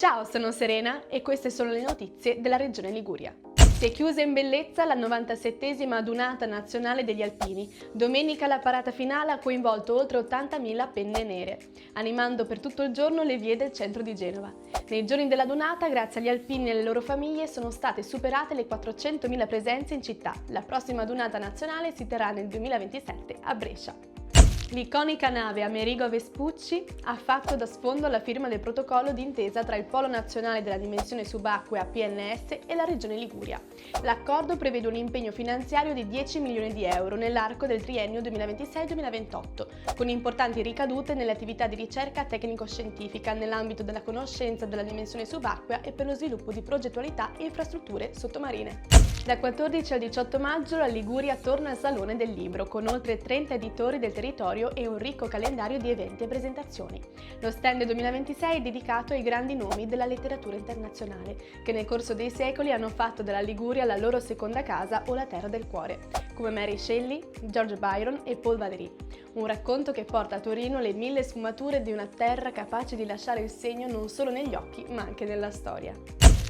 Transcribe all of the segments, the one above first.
Ciao, sono Serena e queste sono le notizie della Regione Liguria. Si è chiusa in bellezza la 97esima adunata nazionale degli alpini. Domenica la parata finale ha coinvolto oltre 80.000 penne nere, animando per tutto il giorno le vie del centro di Genova. Nei giorni della donata, grazie agli alpini e alle loro famiglie, sono state superate le 400.000 presenze in città. La prossima adunata nazionale si terrà nel 2027 a Brescia. L'iconica nave Amerigo Vespucci ha fatto da sfondo la firma del protocollo d'intesa tra il Polo Nazionale della Dimensione Subacquea PNS e la Regione Liguria. L'accordo prevede un impegno finanziario di 10 milioni di euro nell'arco del triennio 2026-2028, con importanti ricadute nelle attività di ricerca tecnico-scientifica nell'ambito della conoscenza della dimensione subacquea e per lo sviluppo di progettualità e infrastrutture sottomarine. Dal 14 al 18 maggio la Liguria torna al Salone del Libro, con oltre 30 editori del territorio e un ricco calendario di eventi e presentazioni. Lo stand 2026 è dedicato ai grandi nomi della letteratura internazionale, che nel corso dei secoli hanno fatto della Liguria la loro seconda casa o la terra del cuore, come Mary Shelley, George Byron e Paul Valéry. Un racconto che porta a Torino le 1000 sfumature di una terra capace di lasciare il segno non solo negli occhi, ma anche nella storia.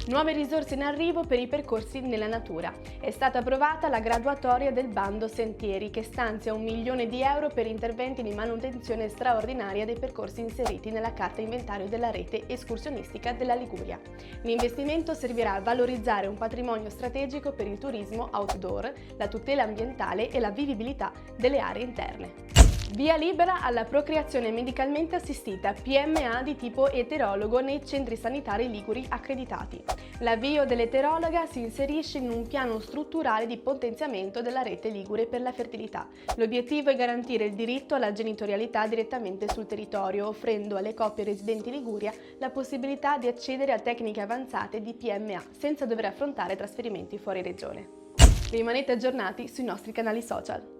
Nuove risorse in arrivo per i percorsi nella natura. È stata approvata la graduatoria del bando Sentieri, che stanzia 1 milione di euro per interventi di manutenzione straordinaria dei percorsi inseriti nella carta inventario della rete escursionistica della Liguria. L'investimento servirà a valorizzare un patrimonio strategico per il turismo outdoor, la tutela ambientale e la vivibilità delle aree interne. Via libera alla procreazione medicalmente assistita PMA di tipo eterologo nei centri sanitari liguri accreditati. L'avvio dell'eterologa si inserisce in un piano strutturale di potenziamento della rete ligure per la fertilità. L'obiettivo è garantire il diritto alla genitorialità direttamente sul territorio, offrendo alle coppie residenti in Liguria la possibilità di accedere a tecniche avanzate di PMA senza dover affrontare trasferimenti fuori regione. Rimanete aggiornati sui nostri canali social.